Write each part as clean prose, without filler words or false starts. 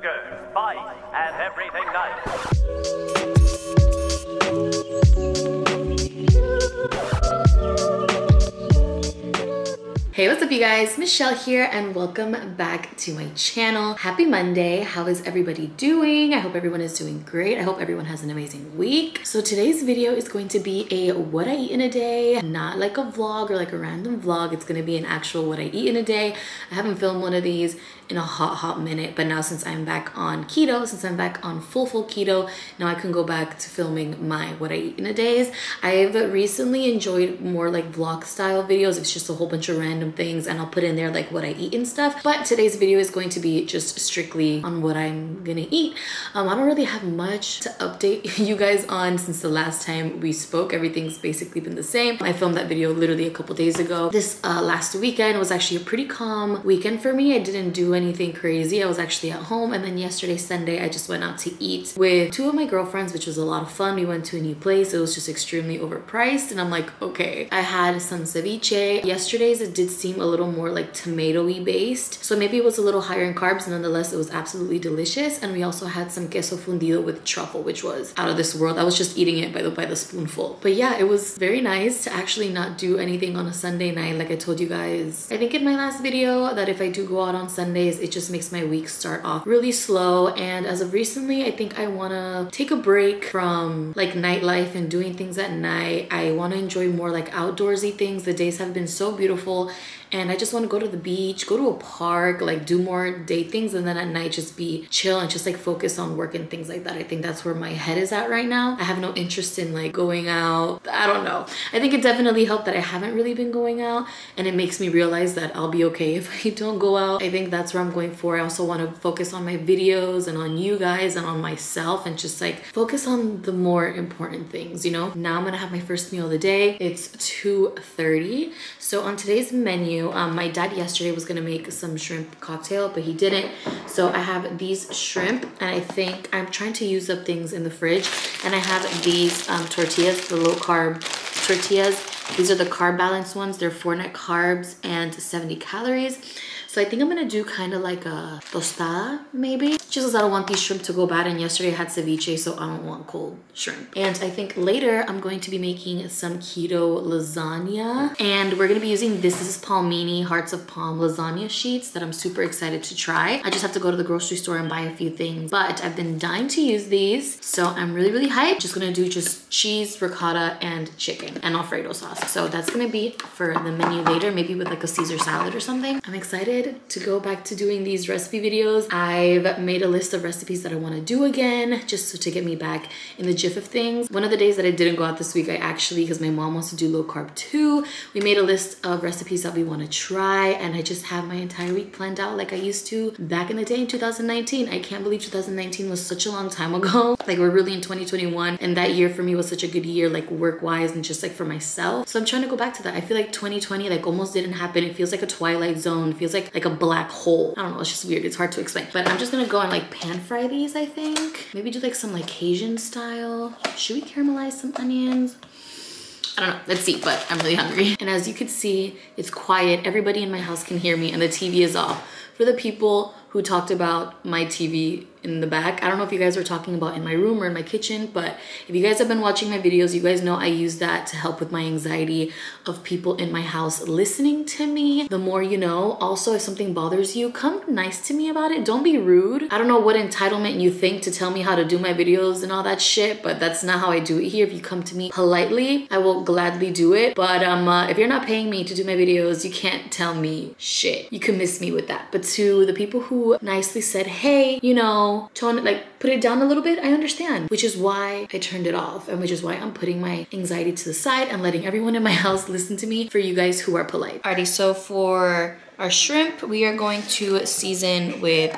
sugar, spice, and everything nice. Hey, what's up you guys? Michelle here and welcome back to my channel. Happy Monday. How is everybody doing? I hope everyone is doing great. I hope everyone has an amazing week. So today's video is going to be a what I eat in a day, not like a vlog or like a random vlog. It's going to be an actual what I eat in a day. I haven't filmed one of these in a hot minute, but now since I'm back on keto, since I'm back on full keto, now I can go back to filming my what I eat in a days. I've recently enjoyed more like vlog style videos. It's just a whole bunch of random things and I'll put in there like what I eat and stuff, but today's video is going to be just strictly on what I'm gonna eat. I don't really have much to update you guys on since the last time we spoke. Everything's basically been the same. I filmed that video literally a couple days ago. This last weekend was actually a pretty calm weekend for me. I didn't do anything crazy. I was actually at home, and then yesterday Sunday I just went out to eat with two of my girlfriends, which was a lot of fun. We went to a new place. It was just extremely overpriced and I'm like, okay. I had some ceviche. Yesterday's it did seem a little more like tomatoey based, so maybe it was a little higher in carbs. Nonetheless, it was absolutely delicious. And we also had some queso fundido with truffle, which was out of this world. I was just eating it by the spoonful. But yeah, it was very nice to actually not do anything on a Sunday night. Like I told you guys, I think in my last video, that if I do go out on Sundays, it just makes my week start off really slow. And as of recently, I think I want to take a break from like nightlife and doing things at night. I want to enjoy more like outdoorsy things. The days have been so beautiful and I just want to go to the beach, go to a park, like do more day things, and then at night just be chill and just like focus on work and things like that. I think that's where my head is at right now. I have no interest in like going out. I don't know. I think it definitely helped that I haven't really been going out, and it makes me realize that I'll be okay if I don't go out. I think that's where I'm going for. I also want to focus on my videos and on you guys and on myself and just like focus on the more important things, you know? Now I'm gonna have my first meal of the day. It's 2:30. So on today's menu, my dad yesterday was gonna make some shrimp cocktail, but he didn't. So I have these shrimp, and I think I'm trying to use up things in the fridge. And I have these tortillas, the low carb tortillas. These are the carb balanced ones. They're 4 net carbs and 70 calories. So I think I'm gonna do kind of like a tostada maybe, just because I don't want these shrimp to go bad. And yesterday I had ceviche, so I don't want cold shrimp. And I think later I'm going to be making some keto lasagna, and we're gonna be using this is Palmini Hearts of Palm lasagna sheets that I'm super excited to try. I just have to go to the grocery store and buy a few things, but I've been dying to use these, so I'm really hyped. Just gonna do just cheese, ricotta, and chicken and Alfredo sauce. So that's gonna be for the menu later, maybe with like a Caesar salad or something. I'm excited to go back to doing these recipe videos. I've made a list of recipes that I want to do again, just so to get me back in the gist of things. One of the days that I didn't go out this week, I actually, because my mom wants to do low carb too, we made a list of recipes that we want to try, and I just have my entire week planned out like I used to back in the day in 2019. I can't believe 2019 was such a long time ago. Like we're really in 2021, and that year for me was such a good year, like work-wise and just like for myself. So I'm trying to go back to that. I feel like 2020 like almost didn't happen. It feels like a twilight zone. It feels like a black hole. I don't know, it's just weird. It's hard to explain. But I'm just gonna go and like pan fry these, I think. Maybe do like some like Cajun style. Should we caramelize some onions? I don't know, let's see, but I'm really hungry. And as you can see, it's quiet. Everybody in my house can hear me and the TV is off. For the people who talked about my TV in the back, I don't know if you guys were talking about in my room or in my kitchen, but if you guys have been watching my videos, you guys know I use that to help with my anxiety of people in my house listening to me. The more you know. Also, if something bothers you, come nice to me about it. Don't be rude. I don't know what entitlement you think to tell me how to do my videos and all that shit, but that's not how I do it here. If you come to me politely, I will gladly do it. But if you're not paying me to do my videos, you can't tell me shit. You can miss me with that. But to the people who nicely said, hey, you know, tone it, like put it down a little bit, I understand, which is why I turned it off, and which is why I'm putting my anxiety to the side and letting everyone in my house listen to me for you guys who are polite. Alrighty, so for our shrimp, we are going to season with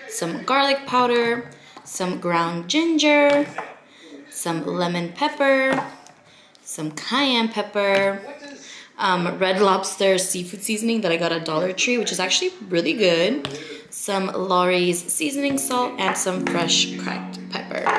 some garlic powder, some ground ginger, some lemon pepper, some cayenne pepper, Red Lobster seafood seasoning that I got at Dollar Tree, which is actually really good, some Lawry's seasoning salt, and some fresh cracked pepper.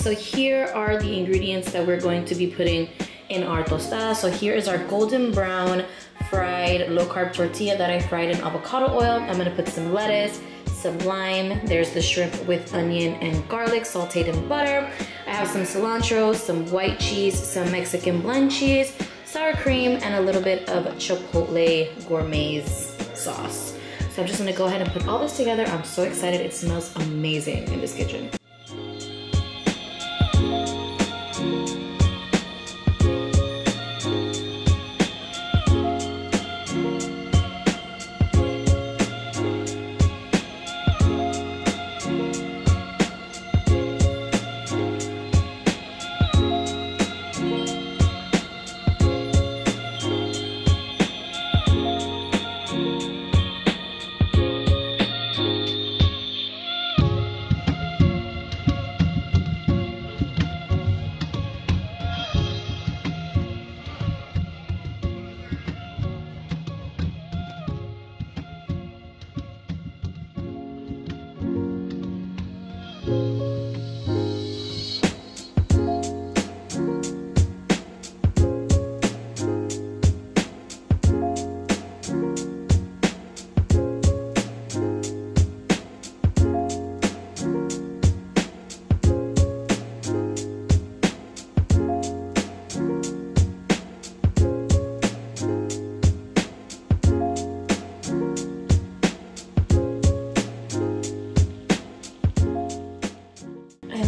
So here are the ingredients that we're going to be putting in our tostada. So here is our golden brown fried low carb tortilla that I fried in avocado oil. I'm gonna put some lettuce, some lime. There's the shrimp with onion and garlic sauteed in butter. I have some cilantro, some white cheese, some Mexican blend cheese, sour cream, and a little bit of chipotle gourmet sauce. So I'm just gonna go ahead and put all this together. I'm so excited. It smells amazing in this kitchen.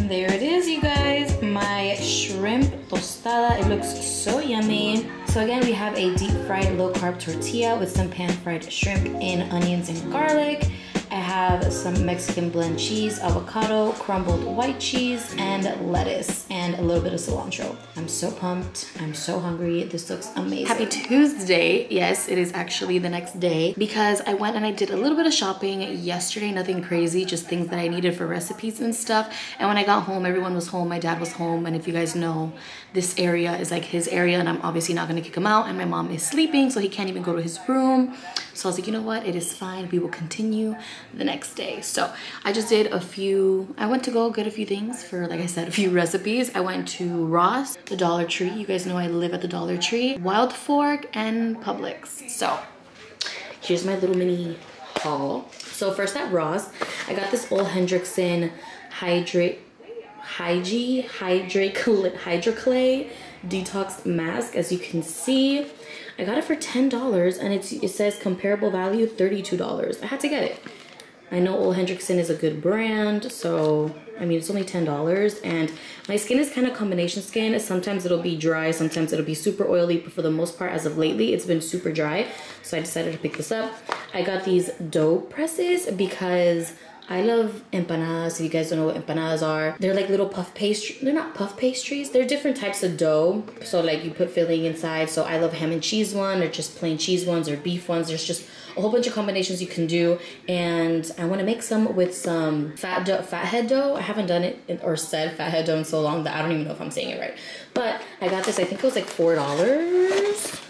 There it is, you guys, my shrimp tostada. It looks so yummy. So again, we have a deep fried low carb tortilla with some pan fried shrimp in onions and garlic. I have some Mexican blend cheese, avocado, crumbled white cheese, and lettuce, and a little bit of cilantro. I'm so pumped. I'm so hungry. This looks amazing. Happy Tuesday. Yes, it is actually the next day because I went and I did a little bit of shopping yesterday. Nothing crazy, just things that I needed for recipes and stuff. And when I got home, everyone was home. My dad was home. And if you guys know, this area is like his area and I'm obviously not gonna kick him out. And my mom is sleeping, so he can't even go to his room. So I was like, you know what? It is fine. We will continue the next day. So I just did I went to go get a few things for, like I said, a few recipes. I went to Ross, the Dollar Tree. You guys know I live at the Dollar Tree, Wild Fork, and Publix. So here's my little mini haul. So first at Ross, I got this Ole Hendrickson Hydroclay detox mask. As you can see, I got it for $10 and it says comparable value $32. I had to get it. I know Ole Hendrickson is a good brand, so I mean it's only $10, and my skin is kind of combination skin. Sometimes it'll be dry, sometimes it'll be super oily, but for the most part as of lately it's been super dry, so I decided to pick this up. I got these dough presses because I love empanadas. If you guys don't know what empanadas are, they're like little puff pastry. They're not puff pastries. They're different types of dough. So like you put filling inside. So I love ham and cheese one, or just plain cheese ones, or beef ones. There's just a whole bunch of combinations you can do. And I want to make some with some fathead dough. I haven't done it or said fathead dough in so long that I don't even know if I'm saying it right. But I got this, I think it was like $4.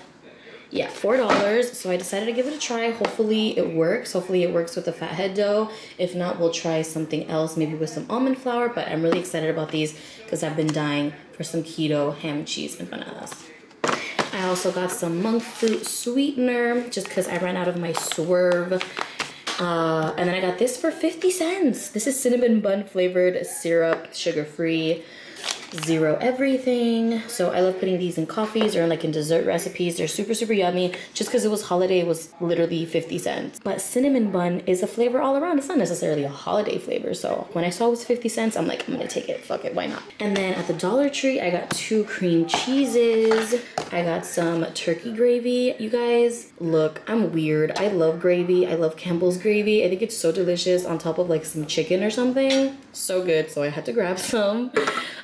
Yeah, $4. So I decided to give it a try. Hopefully it works. Hopefully it works with the fathead dough. If not, we'll try something else, maybe with some almond flour. But I'm really excited about these because I've been dying for some keto ham and cheese empanadas. I also got some monk fruit sweetener just because I ran out of my Swerve. And then I got this for 50 cents. This is cinnamon bun flavored syrup, sugar-free, zero everything. So I love putting these in coffees or like in dessert recipes. They're super, super yummy. Just because it was holiday, it was literally 50 cents. But cinnamon bun is a flavor all around. It's not necessarily a holiday flavor. So when I saw it was 50 cents, I'm like, I'm gonna take it. Fuck it, why not? And then at the Dollar Tree, I got 2 cream cheeses. I got some turkey gravy. You guys, look, I'm weird. I love gravy. I love Campbell's gravy. I think it's so delicious on top of like some chicken or something. So good, so I had to grab some.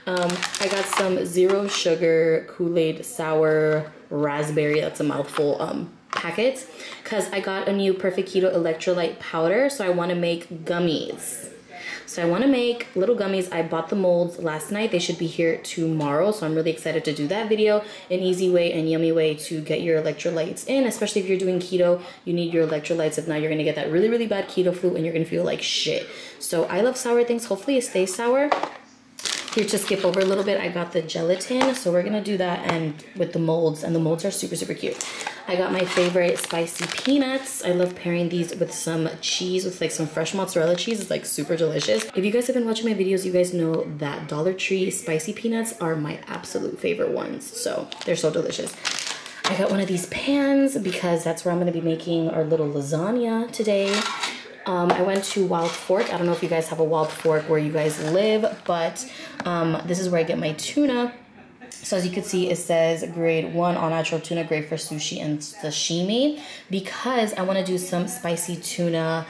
I got some zero sugar Kool-Aid sour raspberry, that's a mouthful, packets, because I got a new Perfect Keto electrolyte powder, so I want to make gummies. So I want to make little gummies. I bought the molds last night. They should be here tomorrow, so I'm really excited to do that video. An easy way and yummy way to get your electrolytes in, especially if you're doing keto. You need your electrolytes. If not, you're going to get that really, really bad keto flu and you're going to feel like shit. So I love sour things. Hopefully it stays sour. Here, to skip over a little bit, I got the gelatin, so we're gonna do that and with the molds, and the molds are super, super cute. I got my favorite spicy peanuts. I love pairing these with some cheese, with like some fresh mozzarella cheese. It's like super delicious. If you guys have been watching my videos, you guys know that Dollar Tree spicy peanuts are my absolute favorite ones. So they're so delicious. I got one of these pans because that's where I'm gonna be making our little lasagna today. I went to Wild Fork. I don't know if you guys have a Wild Fork where you guys live, but this is where I get my tuna. So as you can see, it says grade 1 all natural tuna, great for sushi and sashimi, because I want to do some spicy tuna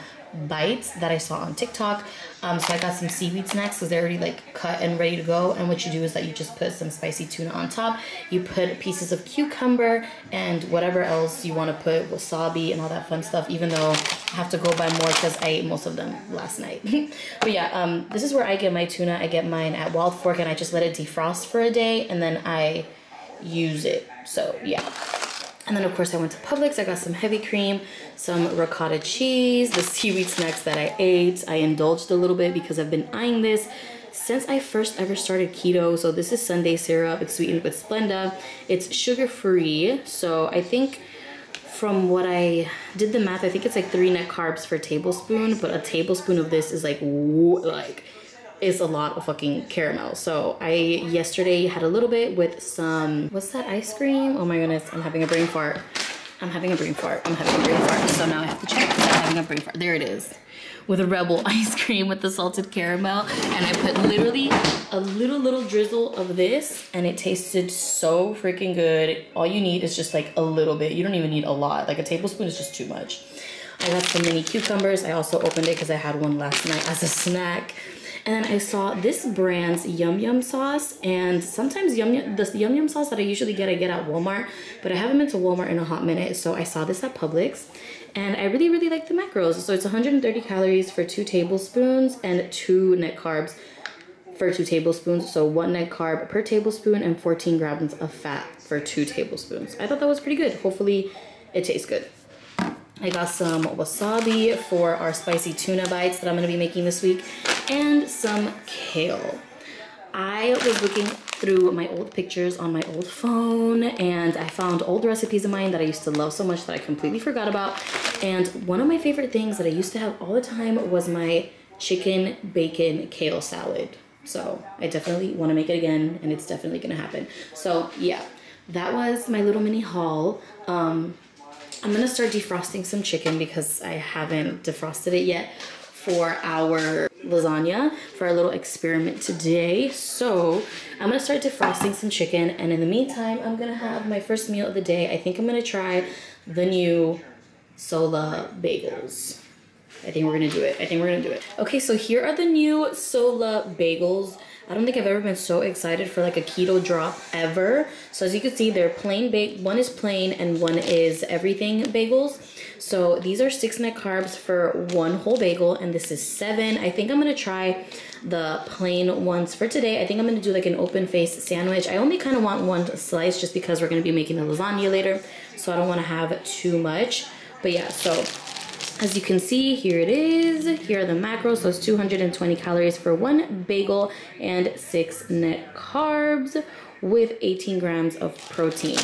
bites that I saw on TikTok. So I got some seaweed snacks because they're already like cut and ready to go. And what you do is that you just put some spicy tuna on top. You put pieces of cucumber and whatever else you want to put, wasabi and all that fun stuff, even though I have to go buy more because I ate most of them last night. But yeah, this is where I get my tuna. I get mine at Wild Fork and I just let it defrost for a day and then I use it. So yeah. And then of course I went to Publix. I got some heavy cream, some ricotta cheese, the seaweed snacks that I ate. I indulged a little bit because I've been eyeing this since I first ever started keto. So this is Sunday syrup. It's sweetened with Splenda. It's sugar-free. So I think from what I did the math, I think it's like 3 net carbs per tablespoon, but a tablespoon of this is like is a lot of fucking caramel. So I yesterday had a little bit with some, what's that ice cream? Oh my goodness, I'm having a brain fart. I'm having a brain fart. I'm having a brain fart. So now I have to check because I'm having a brain fart. There it is. With a Rebel ice cream with the salted caramel. And I put literally a little drizzle of this and it tasted so freaking good. All you need is just like a little bit. You don't even need a lot. Like a tablespoon is just too much. I got some mini cucumbers. I also opened it because I had one last night as a snack. And then I saw this brand's Yum Yum sauce, and sometimes the Yum Yum sauce that I usually get, I get at Walmart, but I haven't been to Walmart in a hot minute, so I saw this at Publix, and I really, really like the macros. So it's 130 calories for 2 tablespoons and 2 net carbs for 2 tablespoons. So 1 net carb per tablespoon and 14 grams of fat for 2 tablespoons. I thought that was pretty good. Hopefully it tastes good. I got some wasabi for our spicy tuna bites that I'm gonna be making this week, and some kale. I was looking through my old pictures on my old phone and I found old recipes of mine that I used to love so much that I completely forgot about. And one of my favorite things that I used to have all the time was my chicken bacon kale salad. So I definitely want to make it again, and it's definitely gonna happen. So yeah, that was my little mini haul. I'm gonna start defrosting some chicken because I haven't defrosted it yet for our lasagna, for our little experiment today. So I'm gonna start defrosting some chicken, and in the meantime, I'm gonna have my first meal of the day. I think I'm gonna try the new Sola bagels. I think we're gonna do it. I think we're gonna do it. Okay, so here are the new Sola bagels. I don't think I've ever been so excited for like a keto drop ever. So as you can see, they're plain one is plain and one is everything bagels. So these are 6 net carbs for 1 whole bagel, and this is 7. I think I'm gonna try the plain ones for today. I think I'm gonna do like an open face sandwich. I only kind of want 1 slice just because we're gonna be making the lasagna later, so I don't wanna have too much. But yeah, so as you can see, here it is. Here are the macros. So it's 220 calories for 1 bagel and 6 net carbs with 18 grams of protein.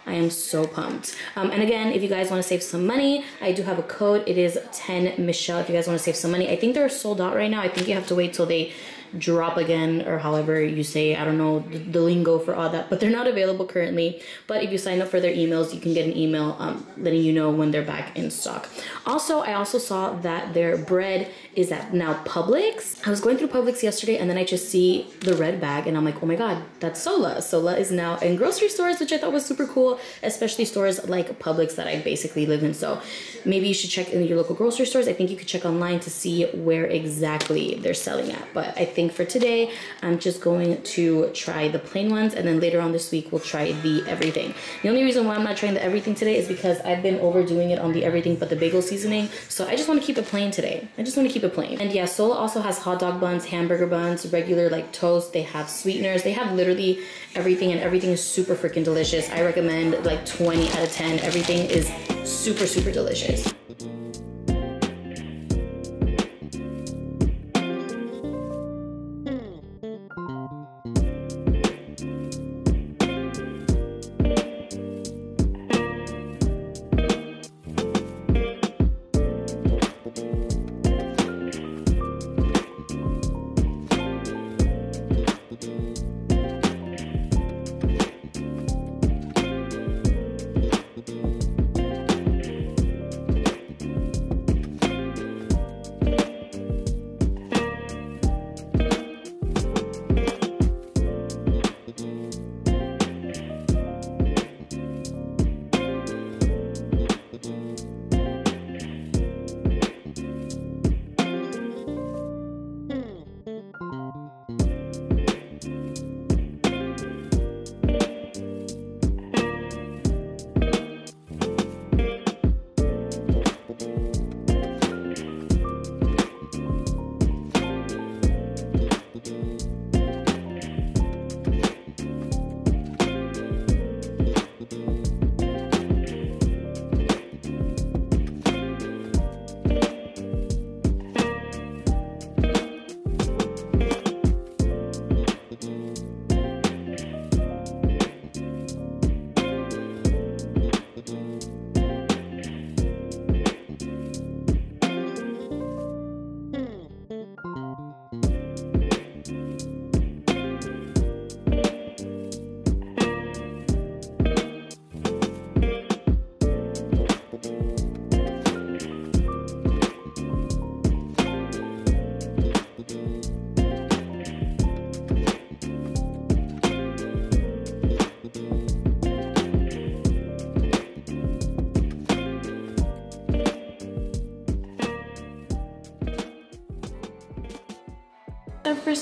I am so pumped. And again, if you guys want to save some money, I do have a code. It is 10Michelle if you guys want to save some money. I think they're sold out right now. I think you have to wait till they drop again, or however you say, I don't know the lingo for all that, but they're not available currently. But if you sign up for their emails, you can get an email letting you know when they're back in stock. Also, I also saw that their bread is at now Publix. I was going through Publix yesterday and then I just see the red bag and I'm like, oh my god, that's Sola. Sola is now in grocery stores, which I thought was super cool, especially stores like Publix that I basically live in. So maybe you should check in your local grocery stores. I think you could check online to see where exactly they're selling at. But I think for today, I'm just going to try the plain ones, and then later on this week, we'll try the everything. The only reason why I'm not trying the everything today is because I've been overdoing it on the everything but the bagel seasoning. So I just want to keep it plain today. I just want to keep it plain. And yeah, Sola also has hot dog buns, hamburger buns, regular like toast. They have sweeteners. They have literally everything, and everything is super freaking delicious. I recommend like 20 out of 10. Everything is super, super delicious.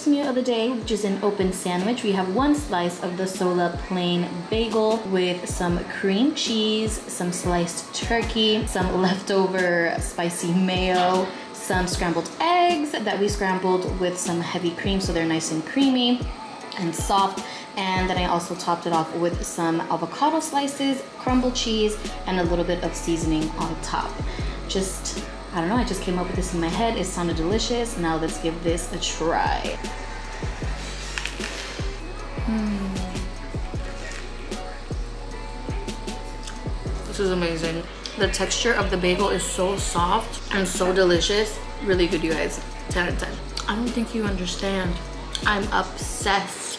first meal of the day, which is an open sandwich. We have 1 slice of the Sola plain bagel with some cream cheese, some sliced turkey, some leftover spicy mayo, some scrambled eggs that we scrambled with some heavy cream so they're nice and creamy and soft. And then I also topped it off with some avocado slices, crumbled cheese, and a little bit of seasoning on top. I don't know, I just came up with this in my head. It sounded delicious. Now let's give this a try. This is amazing. The texture of the bagel is so soft and so delicious. Really good, you guys. 10 out of 10. I don't think you understand. I'm obsessed.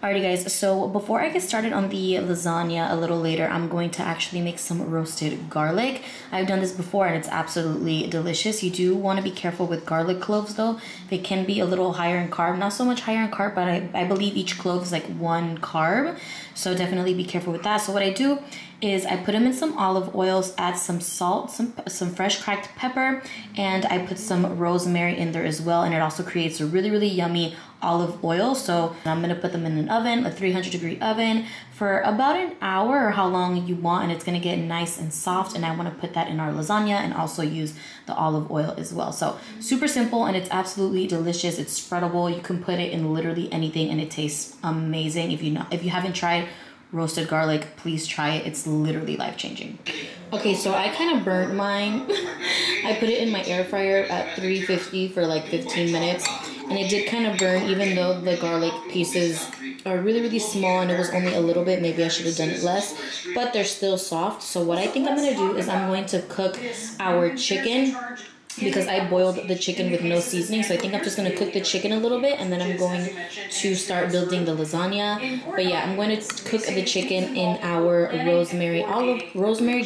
Alrighty guys, so before I get started on the lasagna a little later, I'm going to actually make some roasted garlic. I've done this before and it's absolutely delicious. You do want to be careful with garlic cloves though. They can be a little higher in carb, not so much higher in carb, but I believe each clove is like 1 carb. So definitely be careful with that. So what I do is I put them in some olive oils, add some salt, some fresh cracked pepper, and I put some rosemary in there as well. And it also creates a really, really yummy olive oil. So I'm gonna put them in an oven, a 300-degree oven, for about an hour or how long you want, and it's gonna get nice and soft. And I wanna put that in our lasagna and also use the olive oil as well. So super simple, and it's absolutely delicious. It's spreadable. You can put it in literally anything and it tastes amazing. If you haven't tried roasted garlic, please try it. It's literally life-changing. Okay, so I kind of burnt mine. I put it in my air fryer at 350 for like 15 minutes, and it did kind of burn even though the garlic pieces are really, really small and it was only a little bit. Maybe I should have done it less, but they're still soft. So what I think I'm gonna do is I'm going to cook our chicken, because I boiled the chicken with no seasoning. So I think I'm just going to cook the chicken a little bit, and then I'm going to start building the lasagna. But yeah, I'm going to cook the chicken in our rosemary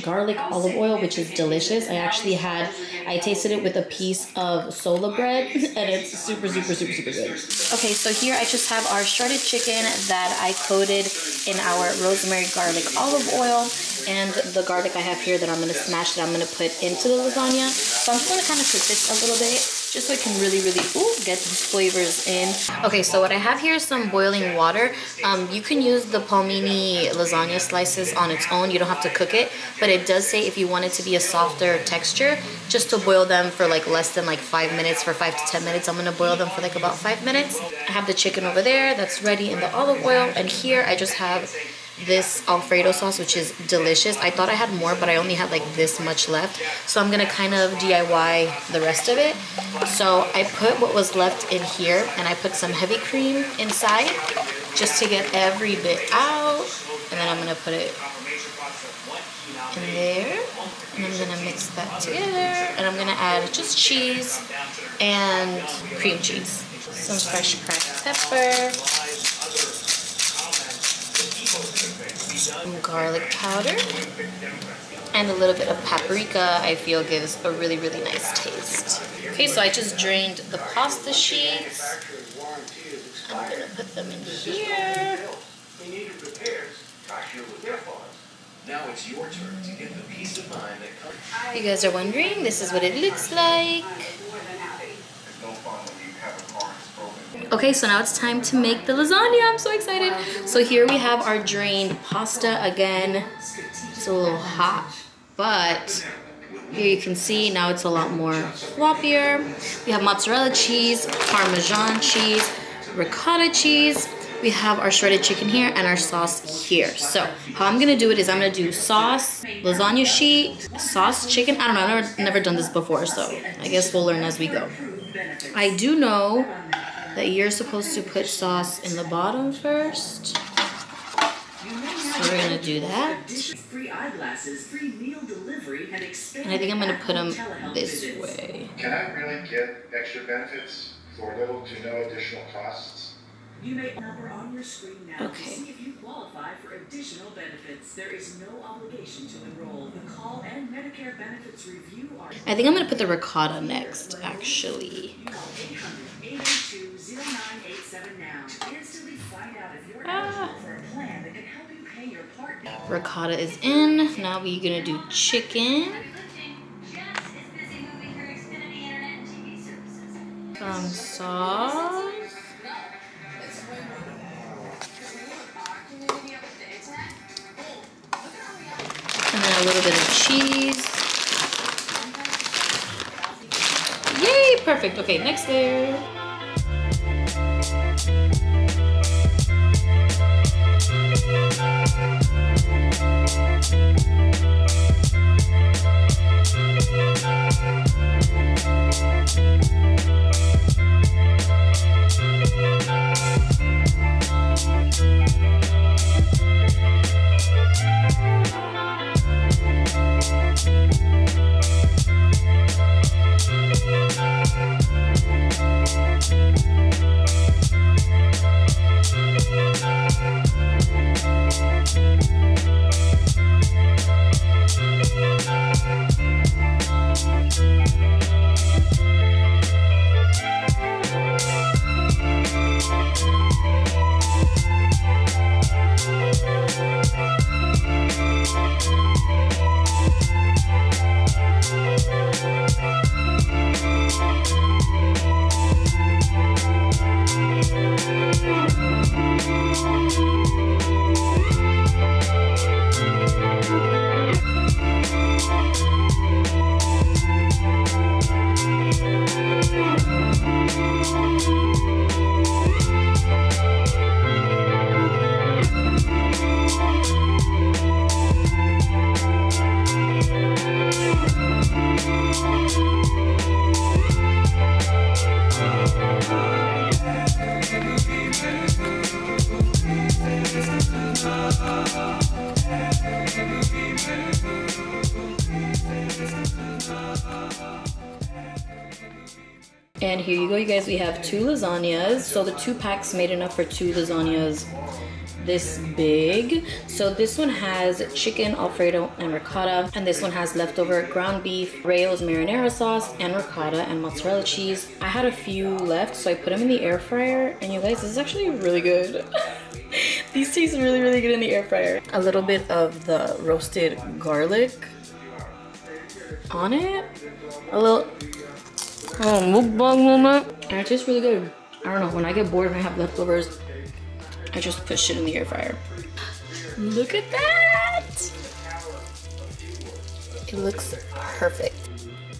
garlic olive oil, which is delicious. I tasted it with a piece of Sola bread and it's super, super, super, super good. Okay, so here I just have our shredded chicken that I coated in our rosemary garlic olive oil, and the garlic I have here that I'm going to smash that I'm going to put into the lasagna. So I'm just going to kind of cook this a little bit just so I can really, really get these flavors in. Okay, so what I have here is some boiling water. You can use the palmini lasagna slices on its own. You don't have to cook it, but it does say if you want it to be a softer texture, just to boil them for like less than like 5 minutes, for 5 to 10 minutes. I'm going to boil them for like about 5 minutes. I have the chicken over there that's ready in the olive oil, and here I just have this Alfredo sauce, which is delicious. I thought I had more, but I only had like this much left. So I'm gonna kind of DIY the rest of it. So I put what was left in here, and I put some heavy cream inside just to get every bit out. And then I'm gonna put it in there. And I'm gonna mix that together. And I'm gonna add just cheese and cream cheese. Some fresh cracked pepper. Some garlic powder, and a little bit of paprika. I feel gives a really, really nice taste. Okay, so I just drained the pasta sheets. I'm gonna put them in here. Now it's your turn to get the peace of mind that comes. You guys are wondering, this is what it looks like. Okay, so now it's time to make the lasagna. I'm so excited. So here we have our drained pasta again. It's a little hot, but here you can see now it's a lot more floppier. We have mozzarella cheese, Parmesan cheese, ricotta cheese. We have our shredded chicken here and our sauce here. So how I'm gonna do it is I'm gonna do sauce, lasagna sheet, sauce, chicken. I don't know, I've never done this before, so I guess we'll learn as we go. I do know that you're supposed to put sauce in the bottom first. So we're gonna do that. And I think I'm gonna put them this way. Can I really get extra benefits for little to no additional costs? You may number on your screen now Okay. to see if you qualify for additional benefits. There is no obligation to enroll. The call and Medicare benefits review are. I think I'm gonna put the ricotta next, actually. Call 800-882-0987 now to instantly find out if you're eligible for a plan that can help you pay your part. Ricotta is in. Now we're gonna do chicken. So sauce. And then a little bit of cheese. Yay, perfect. Okay, next layer. And here you go, you guys. We have 2 lasagnas. So the 2 packs made enough for 2 lasagnas this big. So this one has chicken, Alfredo, and ricotta. And this one has leftover ground beef, Rayo's marinara sauce, and ricotta and mozzarella cheese. I had a few left, so I put them in the air fryer. And you guys, this is actually really good. These taste really, really good in the air fryer. A little bit of the roasted garlic on it. A little mukbang moment. And it tastes really good. I don't know, when I get bored and I have leftovers, I just put shit in the air fryer. Look at that! It looks perfect.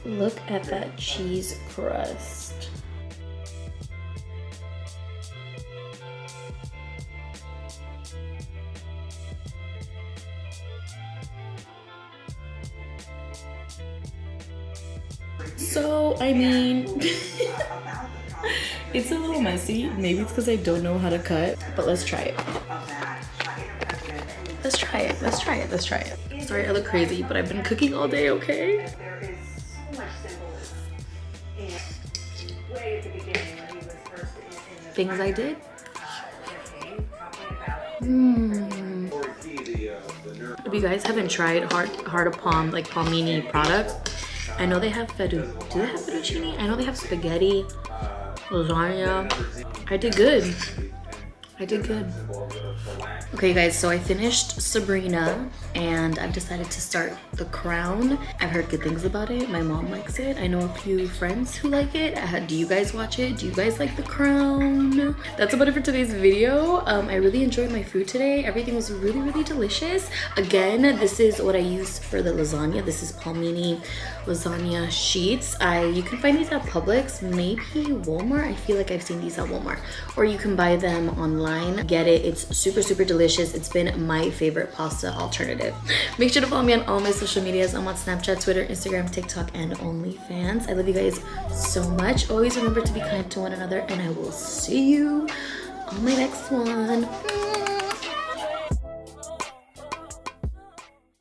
Look at that cheese crust. So, I mean, it's a little messy. Maybe it's because I don't know how to cut, but let's try it. Let's try it, let's try it, let's try it. Sorry, I look crazy, but I've been cooking all day, okay? There is so much symbolism in way at the beginning when he was first in the Things I did. If you guys haven't tried Heart of Palm, like Palmini products, I know they have do they have fettuccine? I know they have spaghetti, lasagna. I did good. I did good. Okay guys, so I finished Sabrina and I've decided to start The Crown. I've heard good things about it. My mom likes it. I know a few friends who like it. Do you guys watch it? Do you guys like The Crown? That's about it for today's video. I really enjoyed my food today. Everything was really, really delicious. Again, this is what I used for the lasagna. This is Palmini lasagna sheets. You can find these at Publix, maybe Walmart. I feel like I've seen these at Walmart. Or you can buy them online. Get it. It's super, super delicious. It's been my favorite pasta alternative. Make sure to follow me on all my social medias. I'm on Snapchat, Twitter, Instagram, TikTok, and OnlyFans. I love you guys so much. Always remember to be kind to one another, and I will see you on my next one.